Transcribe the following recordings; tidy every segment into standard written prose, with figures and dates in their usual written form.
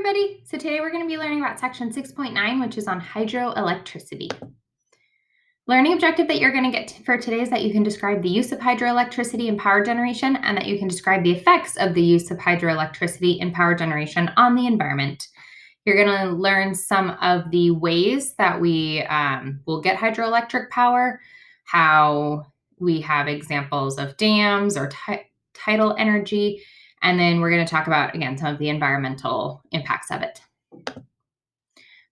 everybody. So today we're going to be learning about section 6.9, which is on hydroelectricity. Learning objective that you're going to get for today is that you can describe the use of hydroelectricity in power generation and that you can describe the effects of the use of hydroelectricity in power generation on the environment. You're going to learn some of the ways that we will get hydroelectric power, how we have examples of dams or tidal energy, and then we're going to talk about, again, some of the environmental impacts of it. So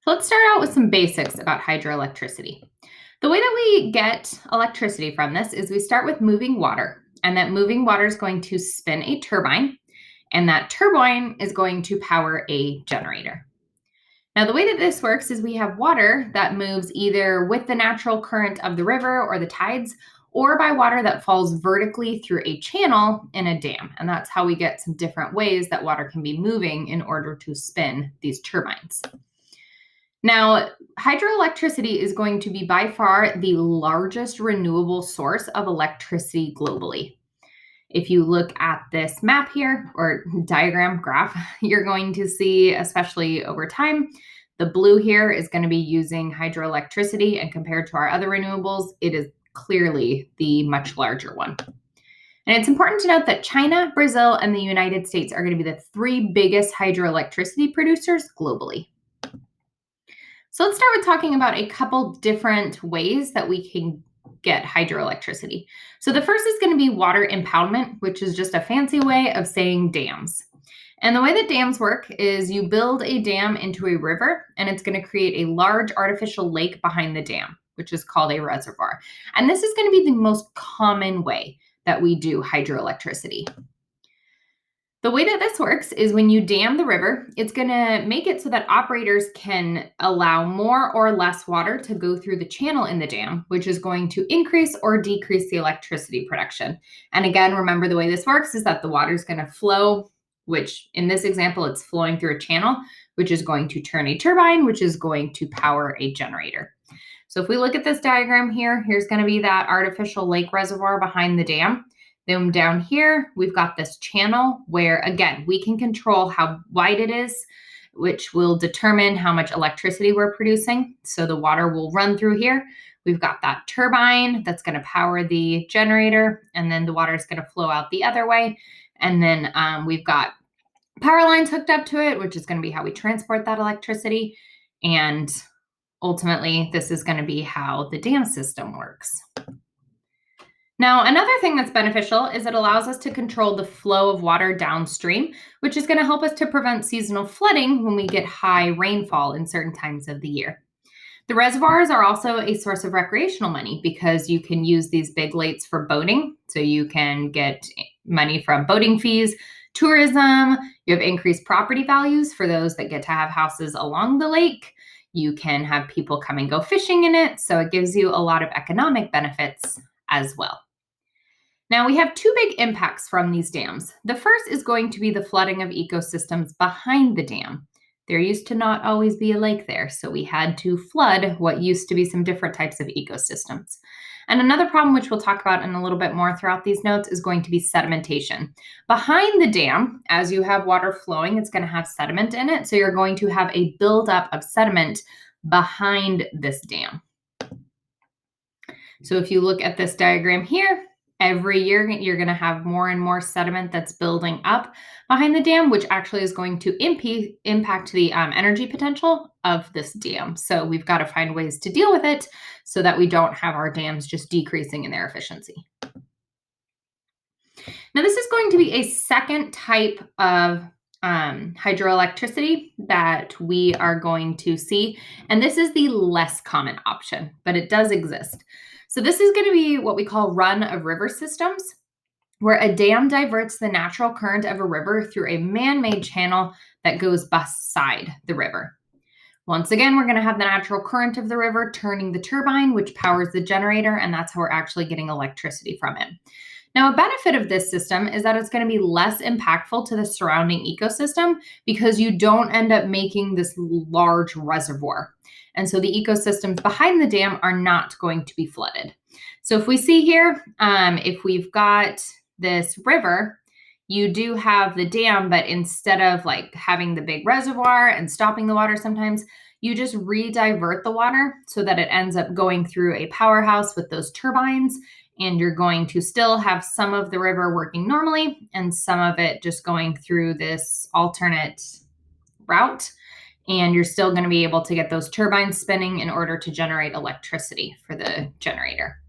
let's start out with some basics about hydroelectricity. The way that we get electricity from this is we start with moving water, and that moving water is going to spin a turbine, and that turbine is going to power a generator. Now, the way that this works is we have water that moves either with the natural current of the river or the tides, or by water that falls vertically through a channel in a dam. And that's how we get some different ways that water can be moving in order to spin these turbines. Now, hydroelectricity is going to be by far the largest renewable source of electricity globally. If you look at this map here, or diagram, graph, you're going to see, especially over time, the blue here is going to be using hydroelectricity, and compared to our other renewables, it is clearly the much larger one. And it's important to note that China, Brazil, and the United States are going to be the three biggest hydroelectricity producers globally. So let's start with talking about a couple different ways that we can get hydroelectricity. So the first is going to be water impoundment, which is just a fancy way of saying dams. And the way that dams work is you build a dam into a river, and it's going to create a large artificial lake behind the dam, which is called a reservoir. And this is going to be the most common way that we do hydroelectricity. The way that this works is when you dam the river, it's going to make it so that operators can allow more or less water to go through the channel in the dam, which is going to increase or decrease the electricity production. And again, remember the way this works is that the water is going to flow, which in this example, it's flowing through a channel, which is going to turn a turbine, which is going to power a generator. So if we look at this diagram here, here's going to be that artificial lake reservoir behind the dam. Then down here, we've got this channel where, again, we can control how wide it is, which will determine how much electricity we're producing. So the water will run through here. We've got that turbine that's going to power the generator, and then the water is going to flow out the other way. And then we've got power lines hooked up to it, which is going to be how we transport that electricity. And ultimately, this is going to be how the dam system works. Now, another thing that's beneficial is it allows us to control the flow of water downstream, which is going to help us to prevent seasonal flooding when we get high rainfall in certain times of the year. The reservoirs are also a source of recreational money because you can use these big lakes for boating. So you can get money from boating fees, tourism, you have increased property values for those that get to have houses along the lake. You can have people come and go fishing in it. So it gives you a lot of economic benefits as well. Now, we have two big impacts from these dams. The first is going to be the flooding of ecosystems behind the dam. There used to not always be a lake there, so we had to flood what used to be some different types of ecosystems. And another problem, which we'll talk about in a little bit more throughout these notes, is going to be sedimentation. Behind the dam, as you have water flowing, it's going to have sediment in it, so you're going to have a buildup of sediment behind this dam. So if you look at this diagram here, every year, you're going to have more and more sediment that's building up behind the dam, which actually is going to impact the energy potential of this dam. So we've got to find ways to deal with it so that we don't have our dams just decreasing in their efficiency. Now, this is going to be a second type of hydroelectricity that we are going to see, and this is the less common option, but it does exist. So this is going to be what we call run-of-river systems, where a dam diverts the natural current of a river through a man-made channel that goes beside the river. Once again, we're going to have the natural current of the river turning the turbine, which powers the generator, and that's how we're actually getting electricity from it. Now, a benefit of this system is that it's going to be less impactful to the surrounding ecosystem because you don't end up making this large reservoir. And so the ecosystems behind the dam are not going to be flooded. So if we see here, if we've got this river, you do have the dam, but instead of like having the big reservoir and stopping the water sometimes, you just re-divert the water so that it ends up going through a powerhouse with those turbines, and you're going to still have some of the river working normally and some of it just going through this alternate route. And you're still going to be able to get those turbines spinning in order to generate electricity for the generator.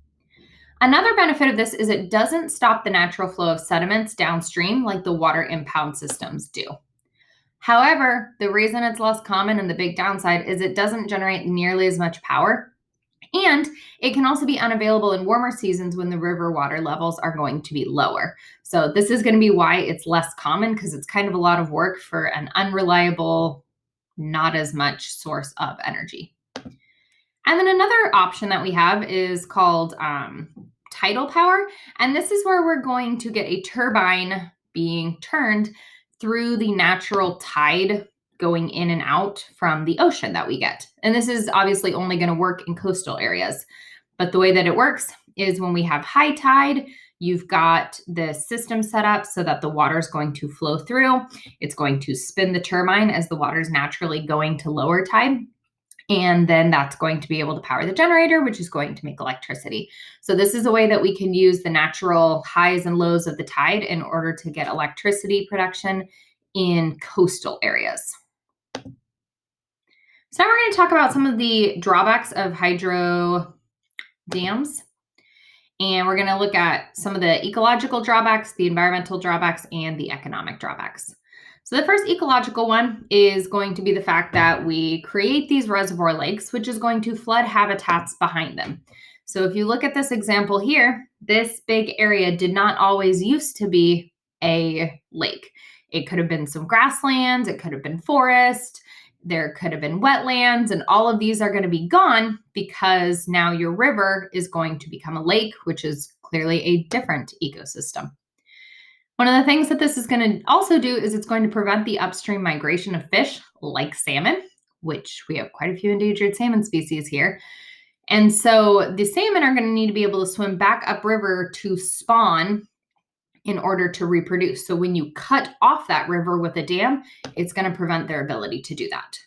Another benefit of this is it doesn't stop the natural flow of sediments downstream like the water impound systems do. However, the reason it's less common and the big downside is it doesn't generate nearly as much power, and it can also be unavailable in warmer seasons when the river water levels are going to be lower. So this is going to be why it's less common, because it's kind of a lot of work for an unreliable, not as much source of energy. And then another option that we have is called tidal power. And this is where we're going to get a turbine being turned through the natural tide going in and out from the ocean that we get. And this is obviously only going to work in coastal areas. But the way that it works is when we have high tide, you've got the system set up so that the water is going to flow through. It's going to spin the turbine as the water is naturally going to lower tide. And then that's going to be able to power the generator, which is going to make electricity. So this is a way that we can use the natural highs and lows of the tide in order to get electricity production in coastal areas. So now we're going to talk about some of the drawbacks of hydro dams. And we're going to look at some of the ecological drawbacks, the environmental drawbacks, and the economic drawbacks. So the first ecological one is going to be the fact that we create these reservoir lakes, which is going to flood habitats behind them. So if you look at this example here, this big area did not always used to be a lake. It could have been some grasslands, it could have been forest, there could have been wetlands, and all of these are going to be gone because now your river is going to become a lake, which is clearly a different ecosystem. One of the things that this is going to also do is it's going to prevent the upstream migration of fish like salmon, which we have quite a few endangered salmon species here. And so the salmon are going to need to be able to swim back upriver to spawn in order to reproduce. So when you cut off that river with a dam, it's going to prevent their ability to do that.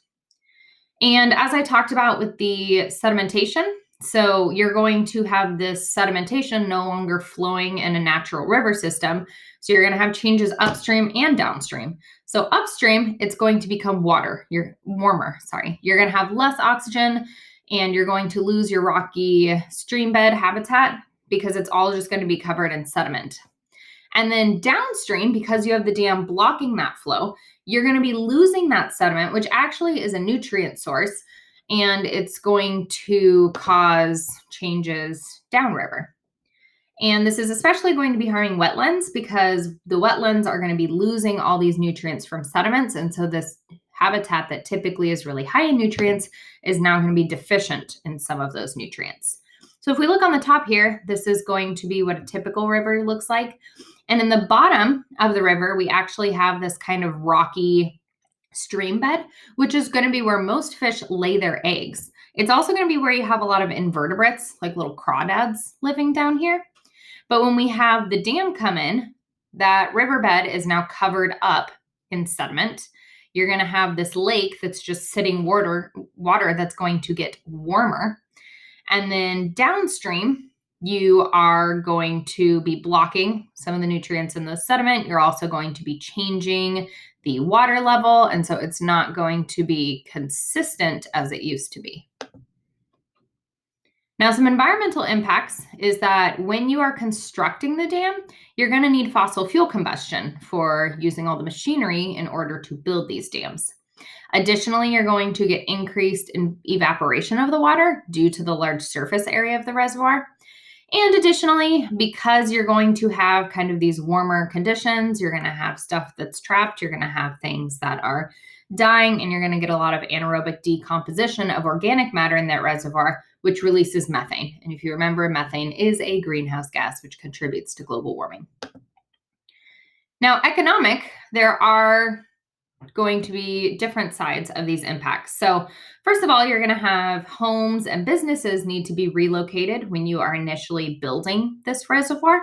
And as I talked about with the sedimentation, so you're going to have this sedimentation no longer flowing in a natural river system. So you're going to have changes upstream and downstream. So upstream, it's going to become warmer. You're going to have less oxygen, and you're going to lose your rocky stream bed habitat because it's all just going to be covered in sediment. And then downstream, because you have the dam blocking that flow, you're going to be losing that sediment, which actually is a nutrient source, and it's going to cause changes downriver. And this is especially going to be harming wetlands because the wetlands are going to be losing all these nutrients from sediments. And so this habitat that typically is really high in nutrients is now going to be deficient in some of those nutrients. So if we look on the top here, this is going to be what a typical river looks like. And in the bottom of the river, we actually have this kind of rocky stream bed, which is going to be where most fish lay their eggs. It's also going to be where you have a lot of invertebrates, like little crawdads living down here. But when we have the dam come in, that riverbed is now covered up in sediment. You're going to have this lake that's just sitting water that's going to get warmer. And then downstream, you are going to be blocking some of the nutrients in the sediment. You're also going to be changing the water level. And so it's not going to be consistent as it used to be. Now, some environmental impacts is that when you are constructing the dam, you're going to need fossil fuel combustion for using all the machinery in order to build these dams. Additionally, you're going to get increased in evaporation of the water due to the large surface area of the reservoir. And additionally, because you're going to have kind of these warmer conditions, you're going to have stuff that's trapped, you're going to have things that are dying, and you're going to get a lot of anaerobic decomposition of organic matter in that reservoir, which releases methane. And if you remember, methane is a greenhouse gas, which contributes to global warming. Now, economic, there are going to be different sides of these impacts. So first of all, you're going to have homes and businesses need to be relocated when you are initially building this reservoir.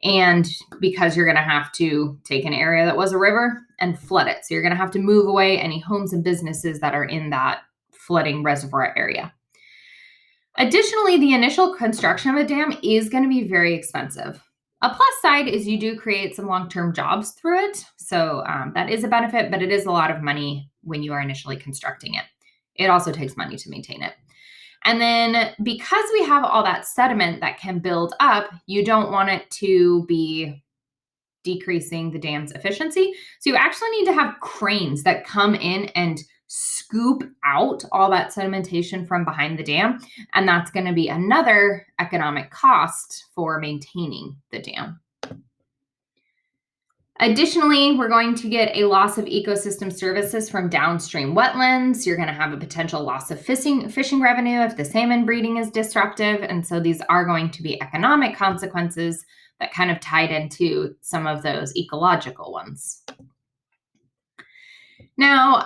And because you're going to have to take an area that was a river and flood it. So you're going to have to move away any homes and businesses that are in that flooding reservoir area. Additionally, the initial construction of a dam is going to be very expensive. A plus side is you do create some long-term jobs through it. So that is a benefit, but it is a lot of money when you are initially constructing it. It also takes money to maintain it. And then because we have all that sediment that can build up, you don't want it to be decreasing the dam's efficiency. So you actually need to have cranes that come in and scoop out all that sedimentation from behind the dam. And that's going to be another economic cost for maintaining the dam. Additionally, we're going to get a loss of ecosystem services from downstream wetlands. You're going to have a potential loss of fishing revenue if the salmon breeding is disruptive. And so these are going to be economic consequences that kind of tied into some of those ecological ones. Now,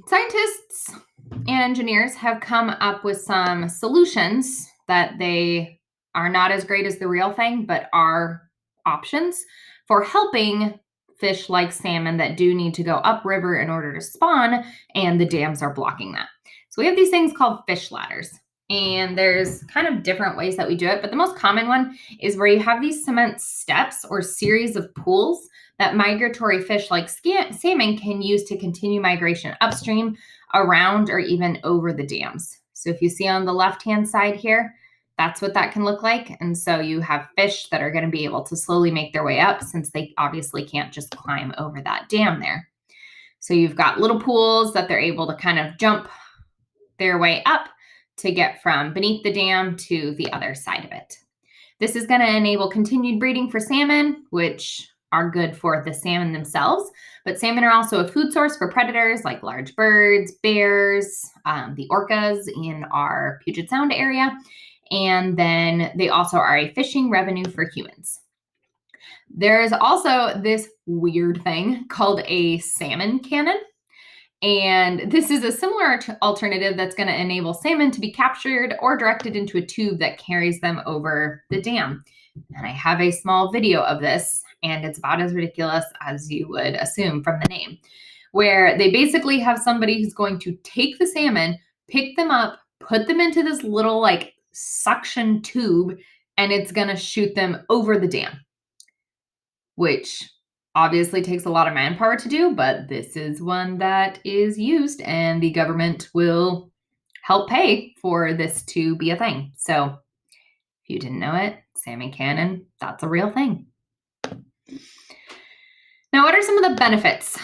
scientists and engineers have come up with some solutions that they are not as great as the real thing, but are options for helping fish like salmon that do need to go upriver in order to spawn, and the dams are blocking that. So we have these things called fish ladders, and there's kind of different ways that we do it, but the most common one is where you have these cement steps or series of pools that migratory fish like salmon can use to continue migration upstream, around, or even over the dams. So if you see on the left-hand side here, that's what that can look like. And so you have fish that are going to be able to slowly make their way up, since they obviously can't just climb over that dam there. So you've got little pools that they're able to kind of jump their way up to get from beneath the dam to the other side of it. This is going to enable continued breeding for salmon, which are good for the salmon themselves, but salmon are also a food source for predators like large birds, bears, the orcas in our Puget Sound area, and then they also are a fishing revenue for humans. There is also this weird thing called a salmon cannon. And this is a similar alternative that's going to enable salmon to be captured or directed into a tube that carries them over the dam. And I have a small video of this, and it's about as ridiculous as you would assume from the name, where they basically have somebody who's going to take the salmon, pick them up, put them into this little like suction tube, and it's going to shoot them over the dam, which obviously takes a lot of manpower to do, but this is one that is used, and the government will help pay for this to be a thing. So if you didn't know it, salmon cannon, that's a real thing. Now, what are some of the benefits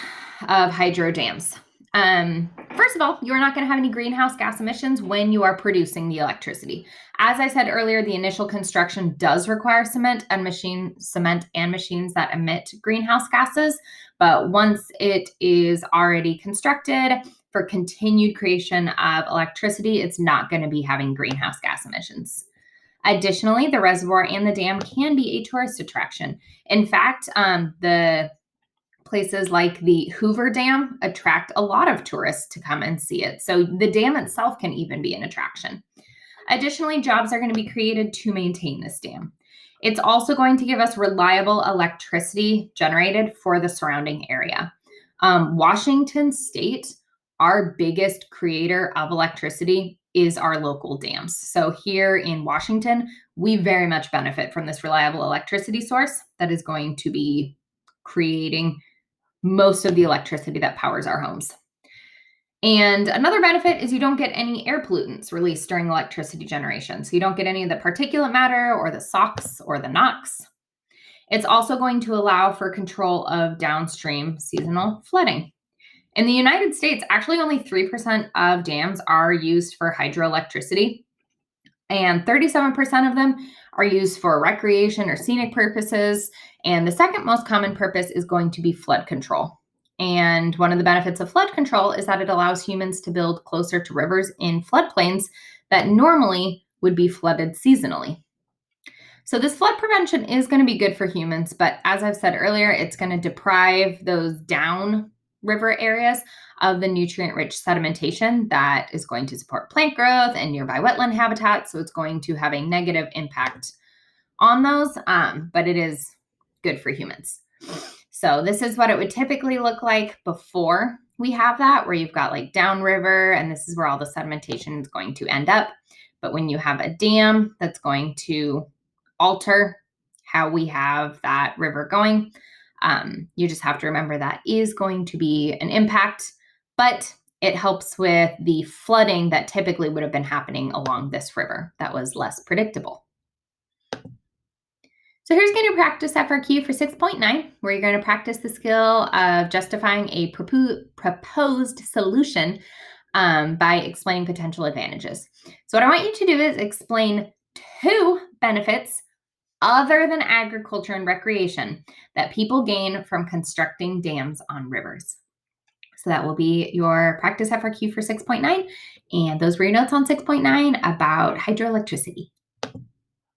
of hydro dams? First of all, you're not going to have any greenhouse gas emissions when you are producing the electricity. As I said earlier, the initial construction does require cement and machines that emit greenhouse gases. But once it is already constructed for continued creation of electricity, it's not going to be having greenhouse gas emissions. Additionally, the reservoir and the dam can be a tourist attraction. In fact, the places like the Hoover Dam attract a lot of tourists to come and see it. So the dam itself can even be an attraction. Additionally, jobs are going to be created to maintain this dam. It's also going to give us reliable electricity generated for the surrounding area. Washington State, our biggest creator of electricity, is our local dams. So here in Washington, we very much benefit from this reliable electricity source that is going to be creating most of the electricity that powers our homes. And another benefit is you don't get any air pollutants released during electricity generation. So you don't get any of the particulate matter or the SOx or the NOx. It's also going to allow for control of downstream seasonal flooding. In the United States, actually only 3% of dams are used for hydroelectricity, and 37% of them are used for recreation or scenic purposes. And the second most common purpose is going to be flood control. And one of the benefits of flood control is that it allows humans to build closer to rivers in floodplains that normally would be flooded seasonally. So this flood prevention is going to be good for humans, but as I've said earlier, it's going to deprive those down river areas of the nutrient-rich sedimentation that is going to support plant growth and nearby wetland habitat. So it's going to have a negative impact on those, but it is good for humans. So this is what it would typically look like before we have that, where you've got like downriver, and this is where all the sedimentation is going to end up. But when you have a dam, that's going to alter how we have that river going. You just have to remember that is going to be an impact, but it helps with the flooding that typically would have been happening along this river that was less predictable. So here's going to practice FRQ for 6.9, where you're going to practice the skill of justifying a proposed solution by explaining potential advantages. So what I want you to do is explain 2 benefits other than agriculture and recreation that people gain from constructing dams on rivers. So that will be your practice FRQ for 6.9, and those were your notes on 6.9 about hydroelectricity.